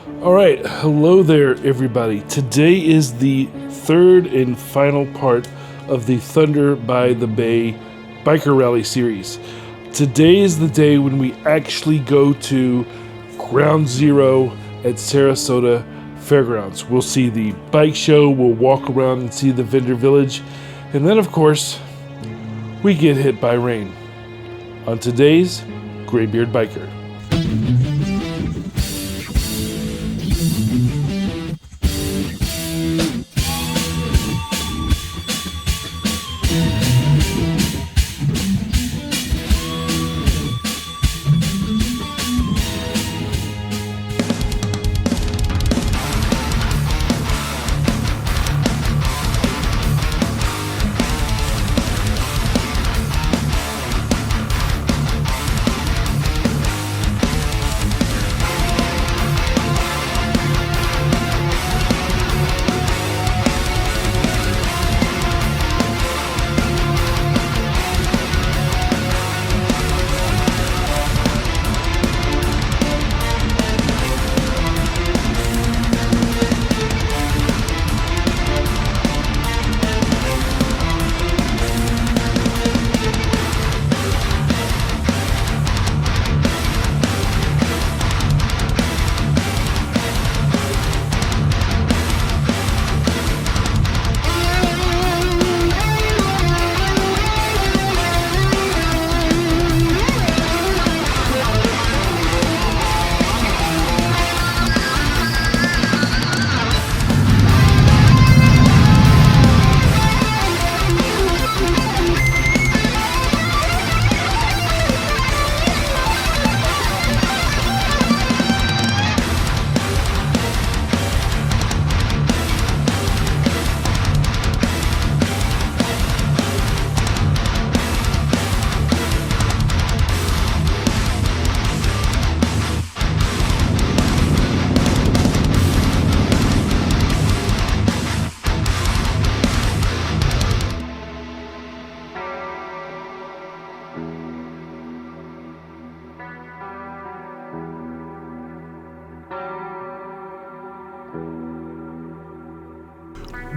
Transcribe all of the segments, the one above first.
All right, hello there, everybody. Today is the third and final part of the Thunder by the Bay Biker Rally series. Today is the day when we actually go to Ground Zero at Sarasota Fairgrounds. We'll see the bike show, we'll walk around and see the vendor village, and then, of course, we get hit by rain. On today's Graybeard Biker.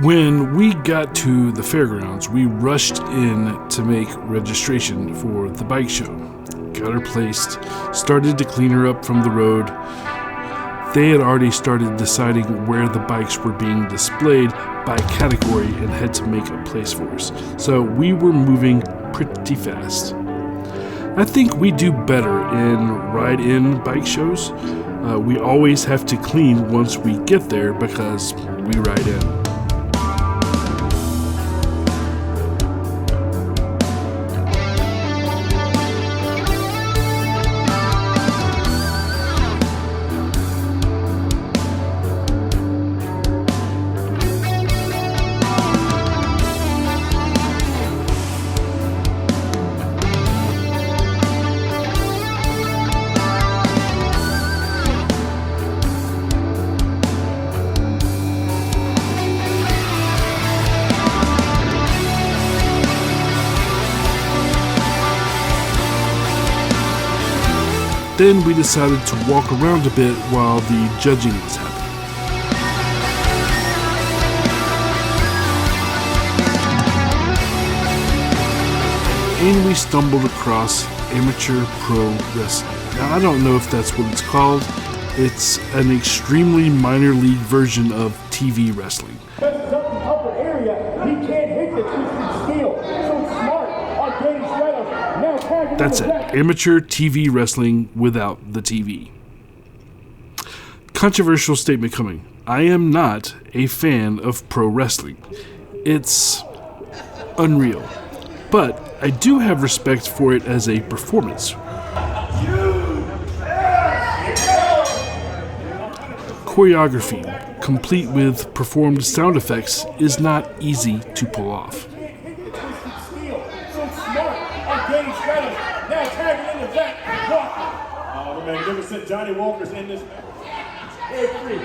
When we got to the fairgrounds, we rushed in to make registration for the bike show. Got her placed, started to clean her up from the road. They had already started deciding where the bikes were being displayed by category and had to make a place for us. So we were moving pretty fast. I think we do better in ride-in bike shows. We always have to clean once we get there because we ride in. Then we decided to walk around a bit while the judging was happening. And we stumbled across amateur pro wrestling. Now, I don't know if that's what it's called. It's an extremely minor league version of TV wrestling. Upper area, he can't hit the twisted steel. So smart on Danny Shredder. Now tagging. That's it. Amateur TV wrestling without the TV. Controversial statement coming. I am not a fan of pro wrestling. It's unreal. But I do have respect for it as a performance. Choreography, complete with performed sound effects, is not easy to pull off. Magnificent Johnny Walker's in this. Hey, three.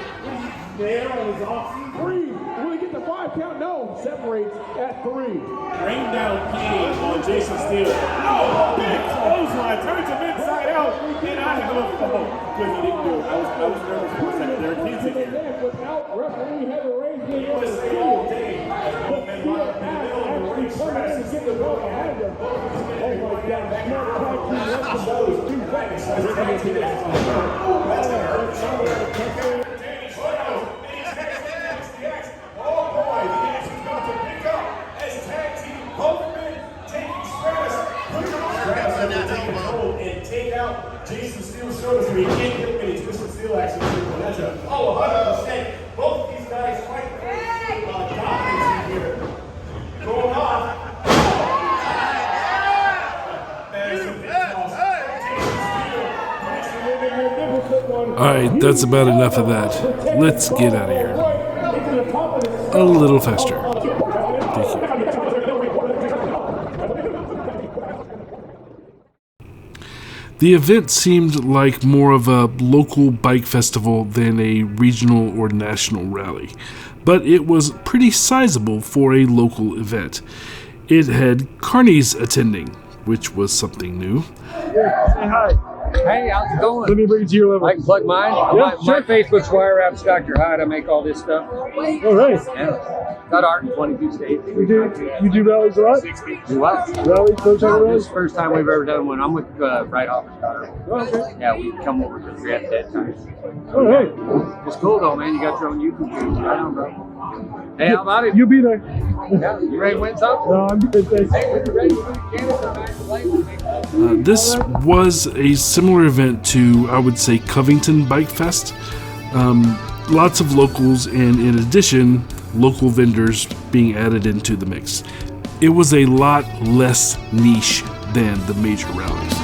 There on his off. Three. Will he get the 5 count? No. Separates at 3. Rain down pain on Jason Steele. Oh, big clothesline. Turns him inside out. out, and I have a fault. Because he didn't do it. I was nervous for a second. There are kids in here. Without referee having raised the USA all day. But the field has actually come in to get the ball behind him. Oh my God, that not quite too much of those two fights. Oh boy, the Axe is about to pick up as tag team both men taking Stratus. Take control and take out Jason Steele's shoulders so he can't get many. Twisted Steel actually that's a 100%. Both of these guys fight dominance here. Going off. Alright, that's about enough of that. Let's get out of here. A little faster. Thank you. The event seemed like more of a local bike festival than a regional or national rally, but it was pretty sizable for a local event. It had carnies attending, which was something new. Say hi. Hey, how's it going? Let me bring it to your level. I can plug mine. Yeah, my Facebook's Wire Apps Dr. Hyde. I make all this stuff. All right. Yeah. Got art in 22 states. You do rallies a lot? Do what? Rallies, coach on This rallies? is the first time we've ever done one. I'm with Right Office Daughter. Okay. Yeah, we come over because we have dead time. All right. It's cool though, man. You got your own YouTube page. Right on, bro. Hey, how about it? You'll be there. Yeah, you ready to win something? No, I'm good, thanks. Hey, when you're ready to win Canada, man, This was a similar event to, I would say, Covington Bike Fest. Lots of locals, and in addition, local vendors being added into the mix. It was a lot less niche than the major rallies.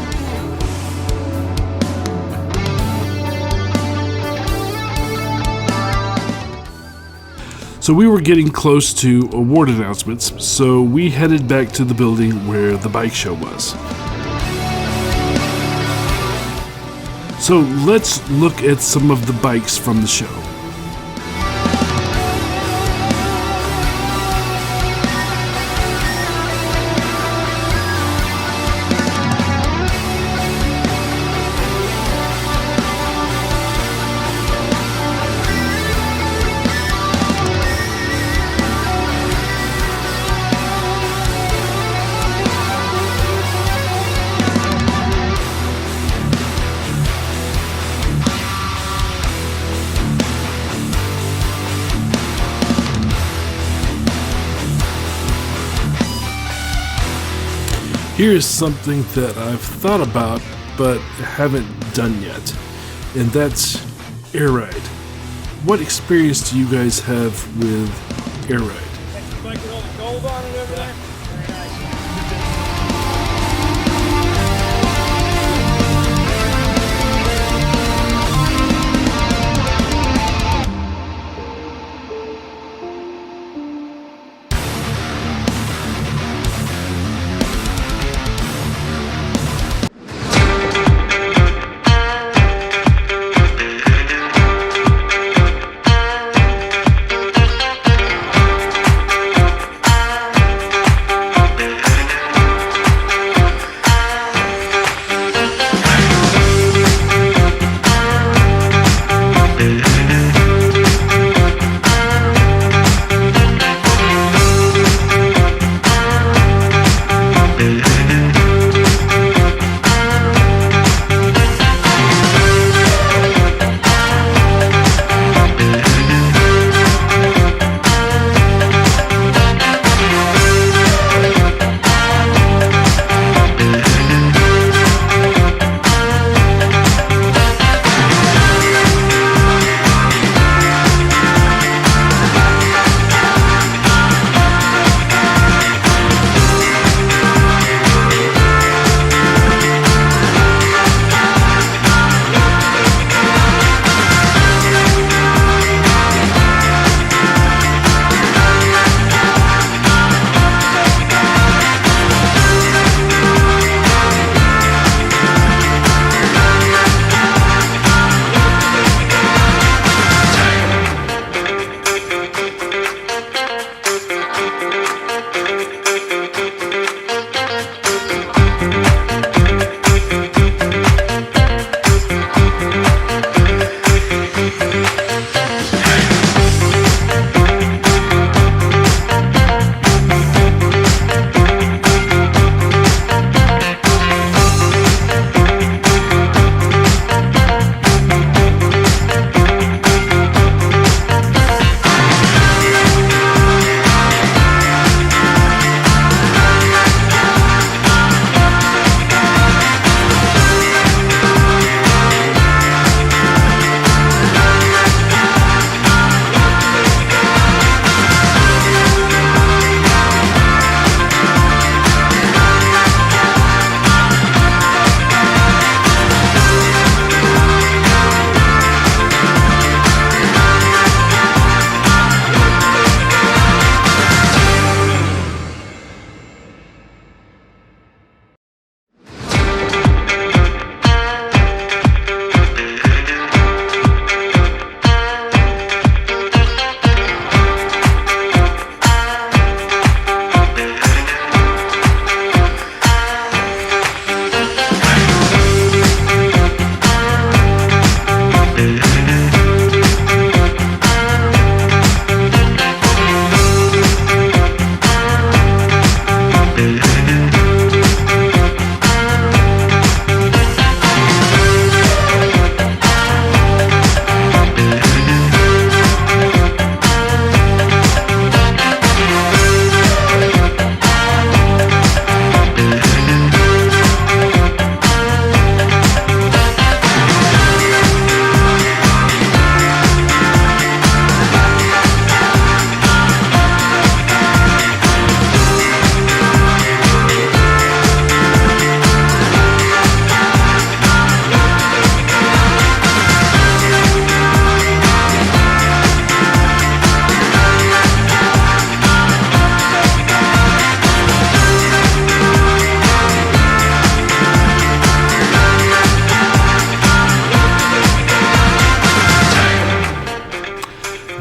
So we were getting close to award announcements, so we headed back to the building where the bike show was. So let's look at some of the bikes from the show. Here's something that I've thought about but haven't done yet, and that's air ride. What experience do you guys have with air ride? Like with all the gold on it over there?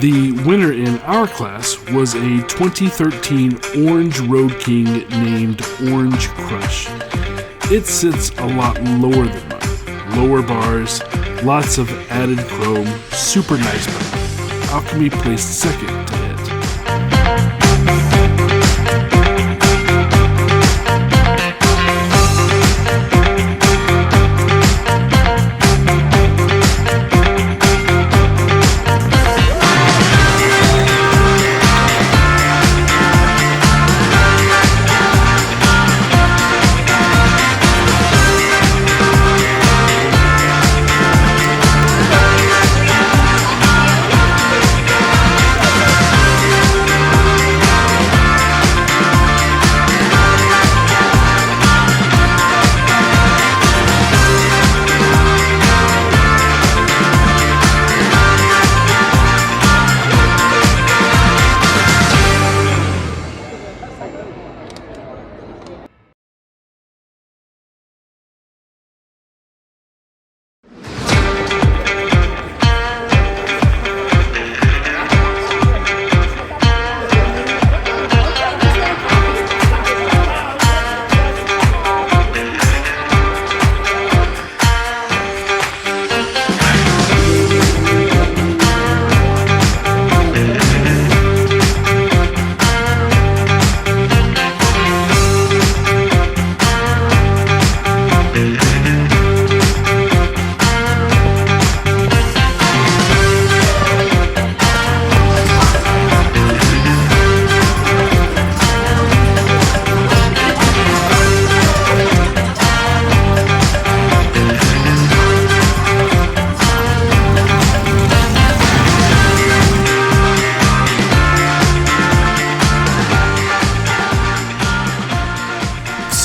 The winner in our class was a 2013 Orange Road King named Orange Crush. It sits a lot lower than mine. Lower bars, lots of added chrome, super nice bike. Alchemy placed second to it.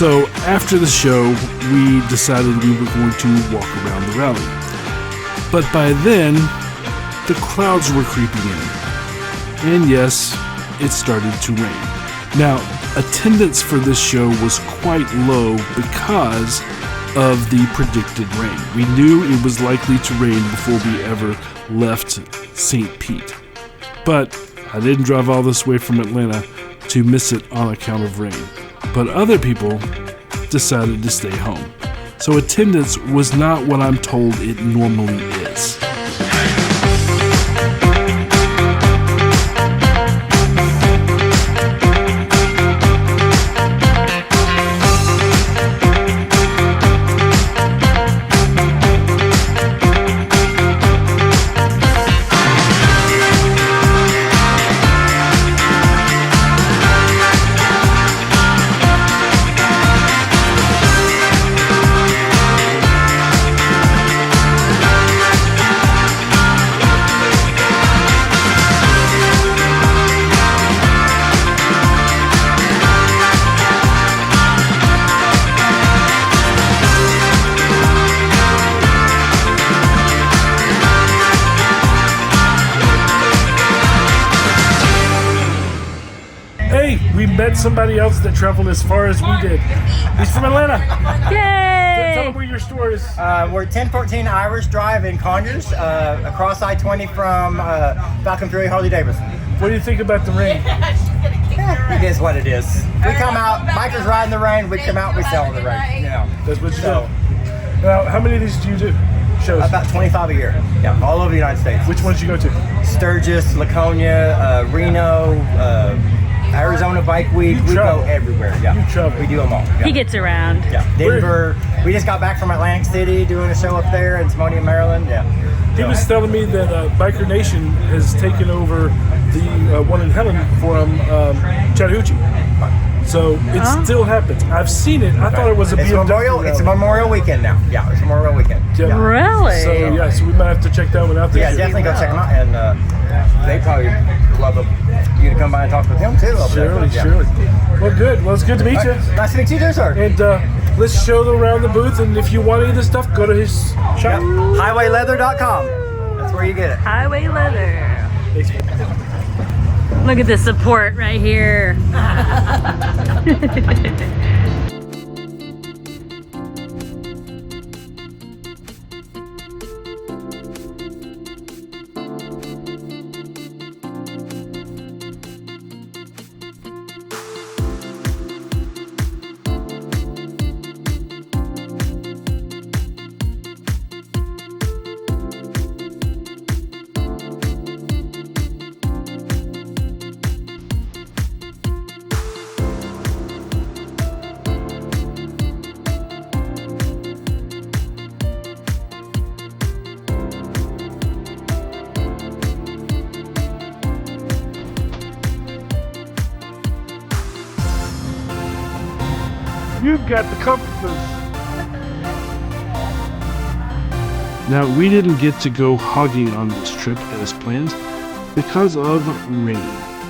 So after the show, we decided we were going to walk around the rally. But by then, the clouds were creeping in. And yes, it started to rain. Now, attendance for this show was quite low because of the predicted rain. We knew it was likely to rain before we ever left St. Pete. But I didn't drive all this way from Atlanta to miss it on account of rain. But other people decided to stay home. So attendance was not what I'm told it normally is. We met somebody else that traveled as far as we did. He's from Atlanta. Yay! Tell them where your store is. We're 1014 Irish Drive in Conyers, across I-20 from Falcon Fury Harley Davidson. What do you think about the rain? It is what it is. We come out, bikers ride in the rain, we come out, we sell in the rain, you know. That's what you do. Now, how many of these do you do? Shows? About 25 a year, yeah, all over the United States. Which ones you go to? Sturgis, Laconia, Reno, Arizona Bike Week. We go everywhere. Yeah, you travel. We do them all. Yeah. He gets around. Yeah, Denver. We just got back from Atlantic City doing a show up there in Timonium, Maryland. Yeah. He was telling me that Biker Nation has taken over the one in Helen from Chattahoochee. So it still happens. I've seen it. I thought it was a BMW. It's a Memorial Weekend now. Yeah, it's a Memorial Weekend. Yeah. Really? So we might have to check that one out. Yeah, definitely go check them out. And they probably love you to come by and talk with him too. Surely. Well, good. Well, it's good to meet you. Nice to meet you too, sir. And let's show them around the booth. And if you want any of this stuff, go to his shop. Highwayleather.com. That's where you get it. Highway Leather. Thanks. Look at the support right here. You've got the compasses. Now, we didn't get to go hogging on this trip as planned because of rain.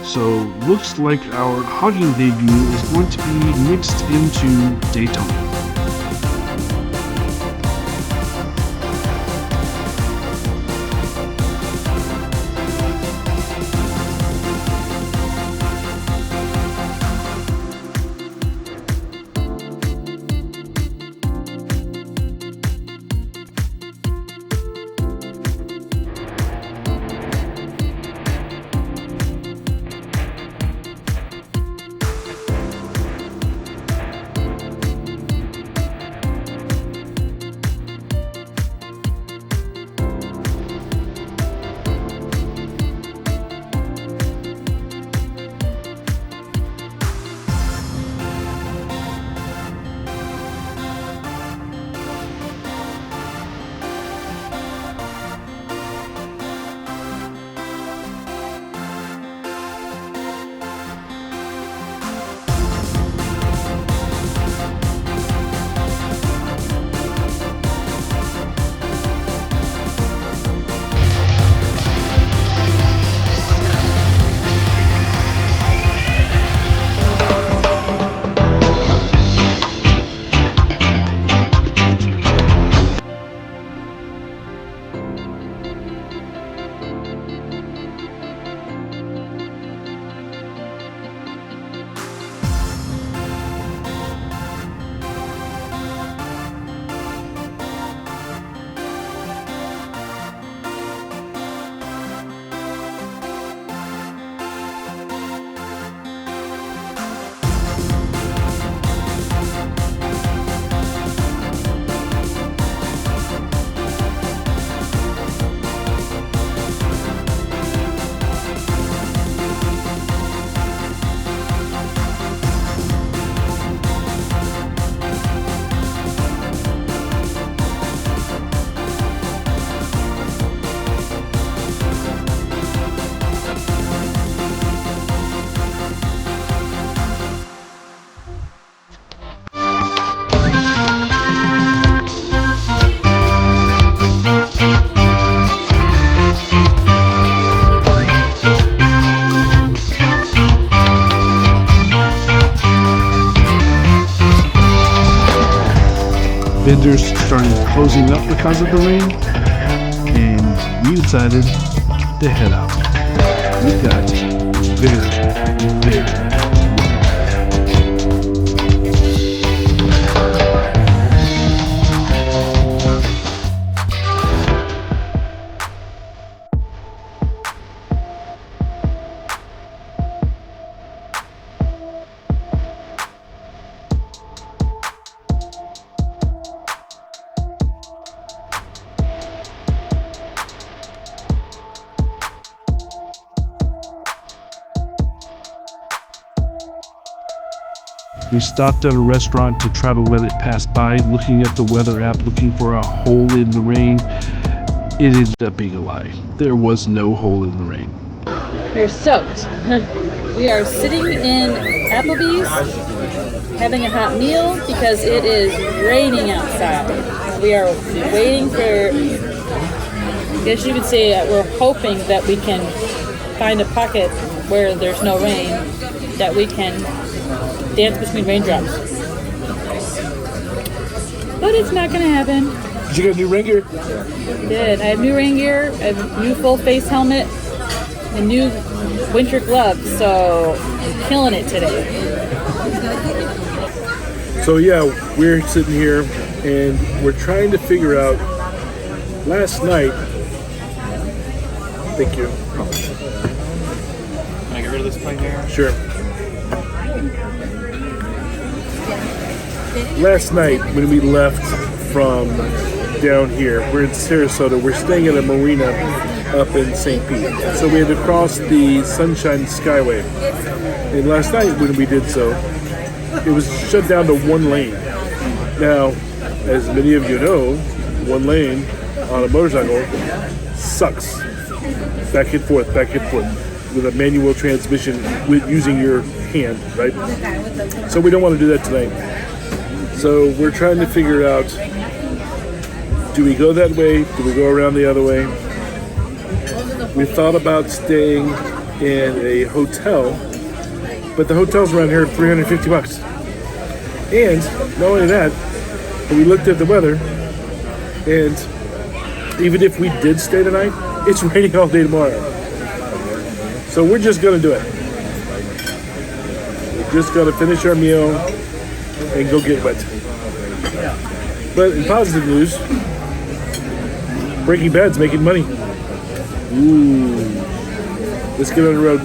So, looks like our hogging debut is going to be mixed into Daytona. Vendors started closing up because of the rain, and we decided to head out. We got very We stopped at a restaurant to try to let it pass by, looking at the weather app, looking for a hole in the rain. It ended up being a lie. There was no hole in the rain. We're soaked. We are sitting in Applebee's having a hot meal because it is raining outside. We are waiting for, I guess you could say we're hoping that we can find a pocket where there's no rain, that we can dance between raindrops. But it's not going to happen. Did you get a new rain gear? Did. I have new rain gear, I have a new full face helmet, and new winter gloves, so I'm killing it today. So yeah, we're sitting here and we're trying to figure out. Last night, thank you. Can I get rid of this plate here? Sure. Last night, when we left from down here, we're in Sarasota. We're staying at a marina up in St. Pete. So we had to cross the Sunshine Skyway. And last night, when we did so, it was shut down to one lane. Now, as many of you know, one lane on a motorcycle sucks. Back and forth, with a manual transmission with using your hand, right? So we don't want to do that tonight. So we're trying to figure out, do we go that way? Do we go around the other way? We thought about staying in a hotel, but the hotels around here are $350. And not only that, but we looked at the weather, and even if we did stay tonight, it's raining all day tomorrow. So we're just gonna do it. We're just gonna finish our meal and go get wet. But in positive news, Breaking Bad's making money. Ooh. Let's get on the road.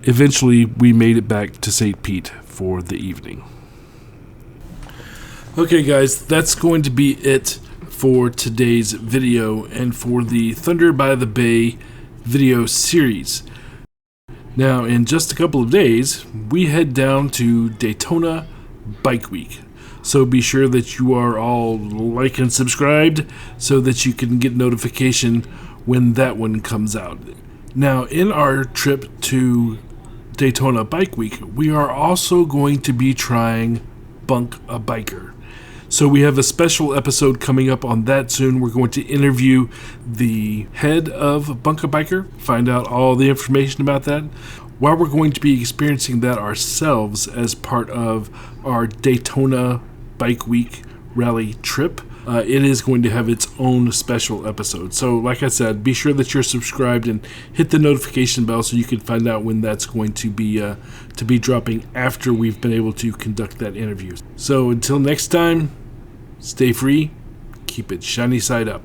Eventually, we made it back to St. Pete for the evening. Okay, guys, that's going to be it for today's video and for the Thunder by the Bay video series. Now, in just a couple of days, we head down to Daytona Bike Week. So be sure that you are all like and subscribed so that you can get notification when that one comes out. Now, in our trip to Daytona Bike Week, we are also going to be trying Bunk a Biker. So we have a special episode coming up on that soon. We're going to interview the head of Bunk a Biker, find out all the information about that, while we're going to be experiencing that ourselves as part of our Daytona Bike Week rally trip. It is going to have its own special episode. So like I said, be sure that you're subscribed and hit the notification bell so you can find out when that's going to be dropping after we've been able to conduct that interview. So until next time, stay free, keep it shiny side up.